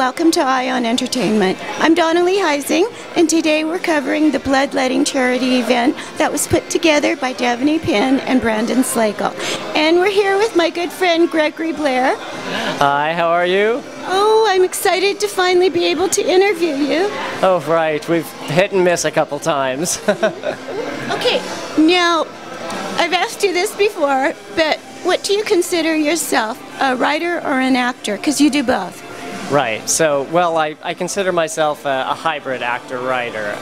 welcome to Ion Entertainment. I'm Donnelly Heising, and today we're covering the bloodletting charity event that was put together by Devaney Penn and Brandon Slagle. And we're here with my good friend Gregory Blair. Hi, how are you? Oh, I'm excited to finally be able to interview you. Oh, right. We've hit and miss a couple times. Okay, now, I've asked you this before, but what do you consider yourself, a writer or an actor? Because you do both. Right. So, well, I consider myself a hybrid actor-writer.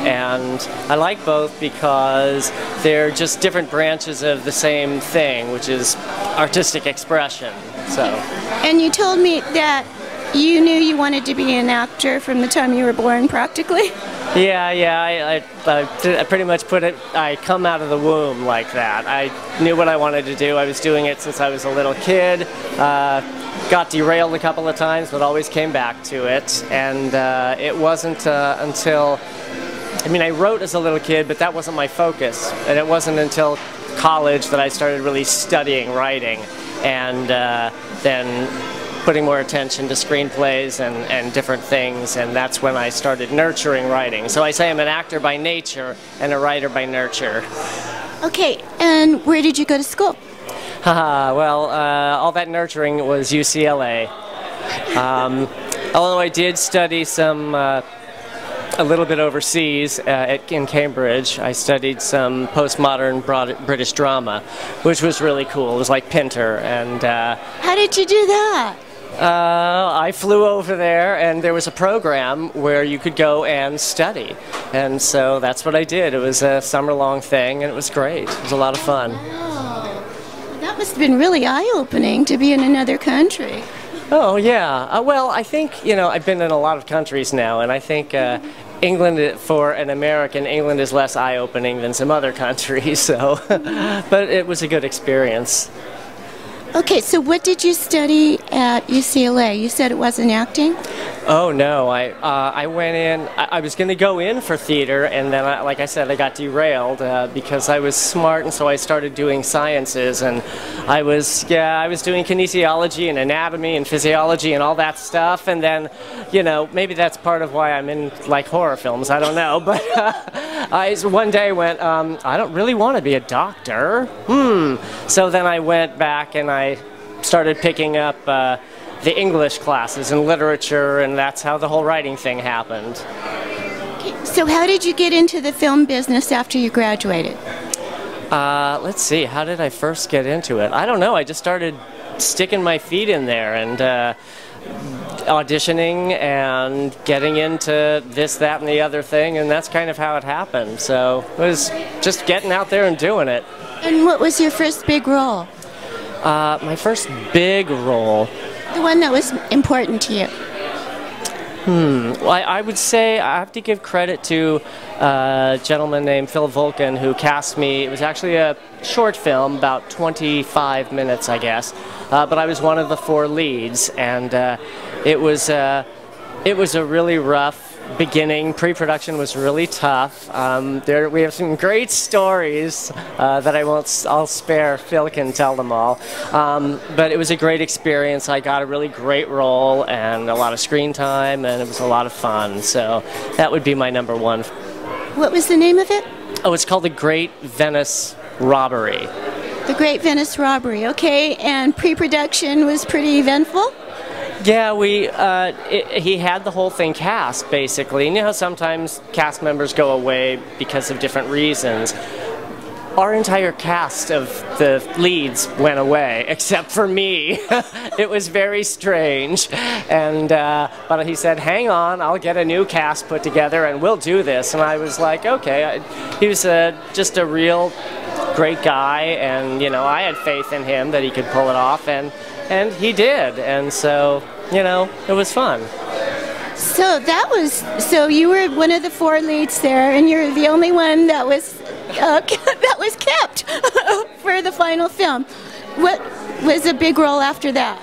And I like both because they're just different branches of the same thing, which is artistic expression. So. And you told me that you knew you wanted to be an actor from the time you were born, practically? Yeah, I pretty much put it, I come out of the womb like that. I knew what I wanted to do. I was doing it since I was a little kid. Got derailed a couple of times, but always came back to it. And it wasn't until, I wrote as a little kid, but that wasn't my focus. And it wasn't until college that I started really studying writing. And then putting more attention to screenplays and different things, and that's when I started nurturing writing. So I say I'm an actor by nature and a writer by nurture. Okay, and where did you go to school? Well, all that nurturing was UCLA. Although I did study a little bit overseas in Cambridge. I studied some postmodern British drama, which was really cool. It was like Pinter. And how did you do that? I flew over there, and there was a program where you could go and study. And so that's what I did. It was a summer-long thing, and it was great. It was a lot of fun. Wow. That must have been really eye-opening to be in another country. Oh, yeah. Well, I think, I've been in a lot of countries now, and I think England, for an American, England is less eye-opening than some other countries, so. But it was a good experience. Okay, so what did you study at UCLA? You said it wasn't acting? Oh, no. I went in, I was going to go in for theater, and then, like I said, I got derailed because I was smart, and so I started doing sciences, and I was doing kinesiology and anatomy and physiology and all that stuff, and then, maybe that's part of why I'm in, like, horror films, I don't know, but I one day went, I don't really want to be a doctor. So then I went back and I started picking up the English classes and literature, and that's how the whole writing thing happened. Okay, so how did you get into the film business after you graduated? Let's see, how did I first get into it? I don't know, I just started sticking my feet in there and auditioning and getting into this, that, and the other thing, and that's kind of how it happened. So it was just getting out there and doing it. And what was your first big role? My first big role. The one that was important to you. Well, I would say I have to give credit to a gentleman named Phil Volkin who cast me. It was actually a short film, about 25 minutes, I guess. But I was one of the 4 leads, and it was a really rough beginning. Pre-production was really tough. We have some great stories that I'll spare. Phil can tell them all. But it was a great experience. I got a really great role and a lot of screen time, and it was a lot of fun. So that would be my number one. What was the name of it? Oh, it's called The Great Venice Robbery. The Great Venice Robbery, okay. And pre-production was pretty eventful? Yeah, he had the whole thing cast, basically. You know how sometimes cast members go away because of different reasons? Our entire cast of the leads went away, except for me. It was very strange. And but he said, hang on, I'll get a new cast put together and we'll do this. And I was like, okay. He was just a real great guy, and I had faith in him that he could pull it off, and he did, and so it was fun. So you were one of the 4 leads there, and you're the only one that was kept for the final film. What was a big role after that?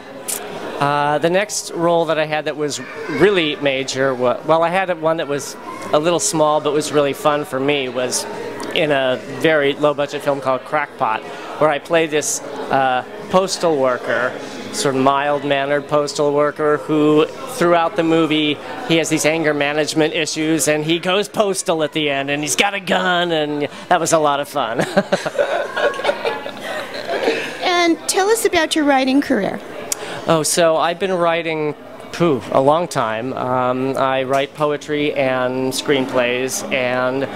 The next role that I had that was really major, well, I had one that was a little small but was really fun for me, was in a very low-budget film called Crackpot, where I played this postal worker sort of mild-mannered postal worker who, throughout the movie, he has these anger management issues, and he goes postal at the end, and he's got a gun, and that was a lot of fun. And tell us about your writing career. Oh, so I've been writing a long time. I write poetry and screenplays and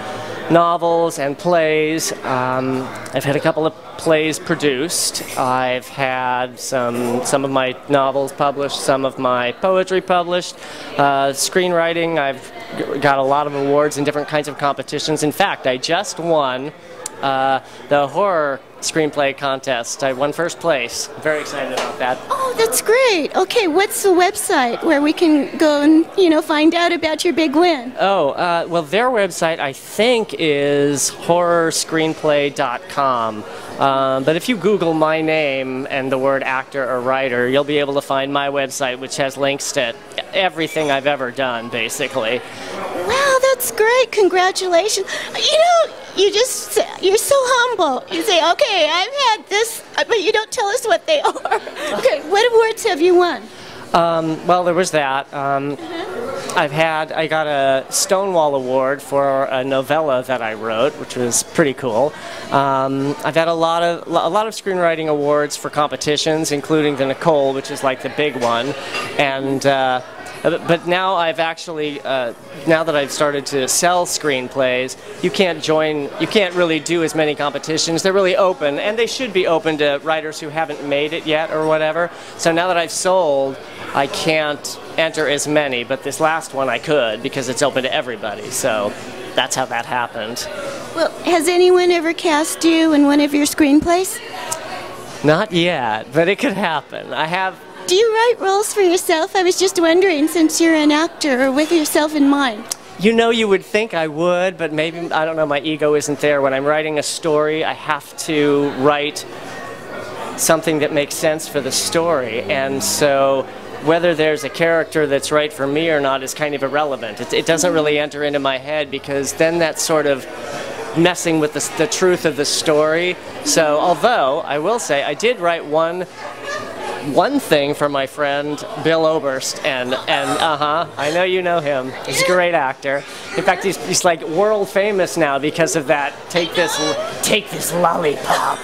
novels and plays. I've had a couple of plays produced. I've had some of my novels published, some of my poetry published. Screenwriting, I've got a lot of awards in different kinds of competitions. In fact, I just won the horror screenplay contest. I won first place. I'm very excited about that. Oh, that's great. Okay, what's the website where we can go and, find out about your big win? Oh, well, their website, I think, is horrorscreenplay.com. But if you Google my name and the word actor or writer, you'll be able to find my website, which has links to everything I've ever done, basically. Wow, that's great. Congratulations. You're so humble. You say, okay, I've had this, but you don't tell us what they are. Okay, what awards have you won? Well, there was that. I got a Stonewall Award for a novella that I wrote, which was pretty cool. I've had a lot of screenwriting awards for competitions, including the Nicole, which is like the big one, and. But now I've actually, now that I've started to sell screenplays, you can't really do as many competitions. They're really open, and they should be open to writers who haven't made it yet or whatever. So now that I've sold, I can't enter as many, but this last one I could because it's open to everybody. So that's how that happened. Well, has anyone ever cast you in one of your screenplays? Not yet, but it could happen. Do you write roles for yourself? I was just wondering, since you're an actor, with yourself in mind. You would think I would, but maybe, I don't know, my ego isn't there. When I'm writing a story, I have to write something that makes sense for the story. And so whether there's a character that's right for me or not is kind of irrelevant. It doesn't really enter into my head, because then that's sort of messing with the truth of the story. So, although, I will say, I did write one thing for my friend Bill Oberst, and I know you know him. He's a great actor. In fact, he's like world famous now because of that. Take this lollipop.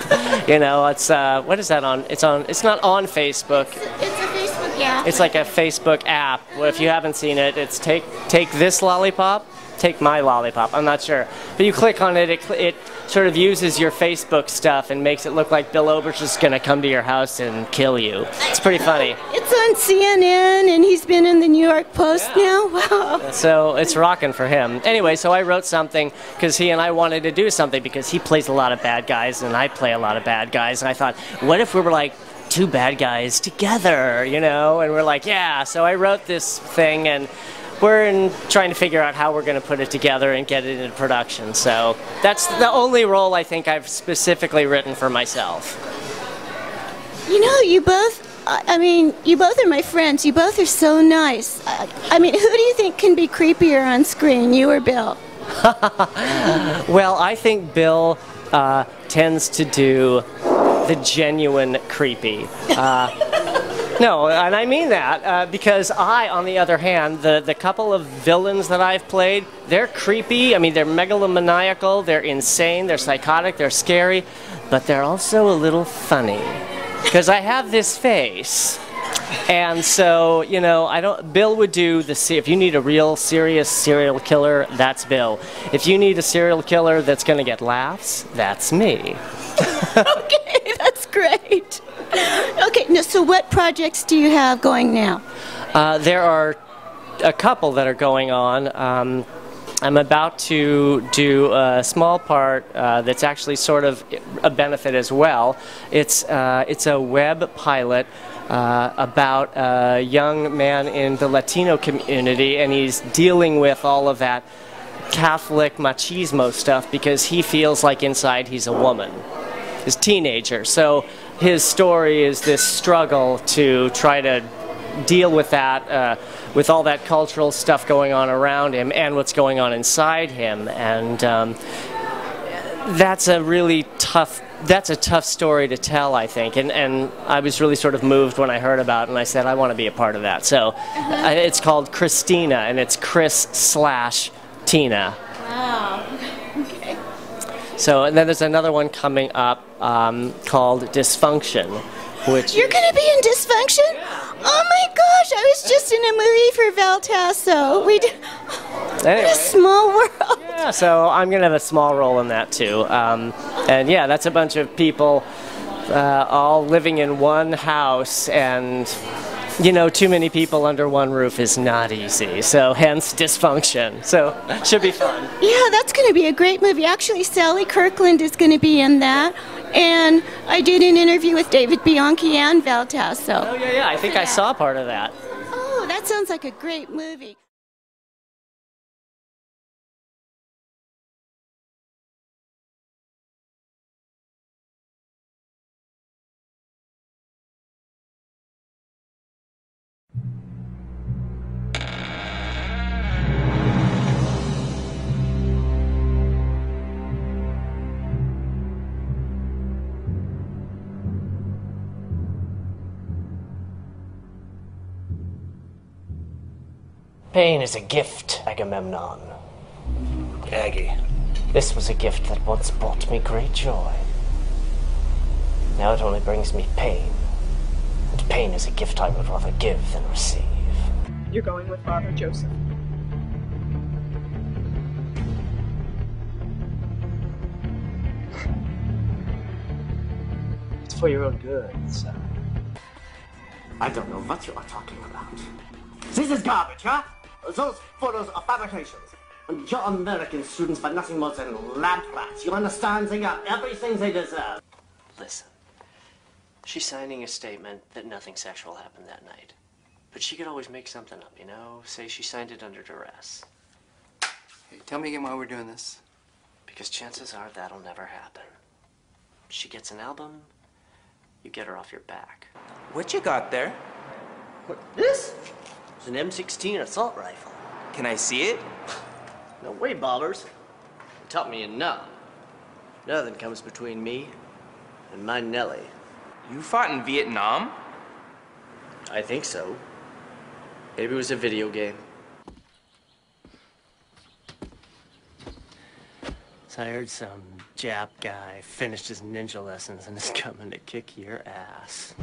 It's what is that on? It's not on Facebook. It's a Facebook app. It's like a Facebook app. Well, if you haven't seen it, it's take this lollipop. Take my lollipop. I'm not sure, but you click on it. It sort of uses your Facebook stuff and makes it look like Bill Oberst is going to come to your house and kill you. It's pretty funny. It's on CNN, and he's been in the New York Post now. Wow. So it's rocking for him. Anyway, so I wrote something because he and I wanted to do something, because he plays a lot of bad guys and I play a lot of bad guys, and I thought, what if we were like two bad guys together, and we're like, yeah. So I wrote this thing, and we're trying to figure out how we're going to put it together and get it into production. So that's the only role I think I've specifically written for myself. You both are my friends. You both are so nice. Who do you think can be creepier on screen, you or Bill? Well, I think Bill tends to do the genuine creepy. No, and I mean that, because on the other hand, the couple of villains that I've played, they're creepy. I mean, they're megalomaniacal, they're insane, they're psychotic, they're scary, but they're also a little funny. Because I have this face. And so, Bill would do if you need a real serious serial killer, that's Bill. If you need a serial killer that's going to get laughs, that's me. Okay, that's great. Okay, now, so what projects do you have going now? There are a couple that are going on. I'm about to do a small part that's actually sort of a benefit as well. It's a web pilot about a young man in the Latino community, and he's dealing with all of that Catholic machismo stuff because he feels like inside he's a woman. He's a teenager, so his story is this struggle to try to deal with that, with all that cultural stuff going on around him and what's going on inside him. And That's a tough story to tell, I think, and I was really sort of moved when I heard about it, and I said I want to be a part of that. So it's called Christina, and it's Chris/Tina. Wow. Okay. So, and then there's another one coming up called Dysfunction, which... You're going to be in Dysfunction? Oh my gosh, I was just in a movie for Val Tasso. Anyway. What a small world. Yeah, so I'm going to have a small role in that too. And yeah, that's a bunch of people all living in one house, and you know, too many people under one roof is not easy, so hence Dysfunction. So should be fun. Yeah, that's going to be a great movie. Actually, Sally Kirkland is going to be in that, and I did an interview with David Bianchi and Val Tasso. Oh yeah, I think I saw part of that. Oh, that sounds like a great movie. Pain is a gift, Agamemnon. Aggie. This was a gift that once brought me great joy. Now it only brings me pain. And pain is a gift I would rather give than receive. You're going with Father Joseph. It's for your own good, son. I don't know what you are talking about. This is garbage, huh? Those photos are fabrications. And your American students are nothing more than lab rats. You understand? They got everything they deserve. Listen, she's signing a statement that nothing sexual happened that night. But she could always make something up, you know? Say she signed it under duress. Hey, tell me again why we're doing this. Because chances are that'll never happen. She gets an album, you get her off your back. What you got there? What, this? It's an M16 assault rifle. Can I see it? No way, bobbers. You taught me enough. Nothing comes between me and my Nellie. You fought in Vietnam? I think so. Maybe it was a video game. So I heard some Jap guy finished his ninja lessons and is coming to kick your ass.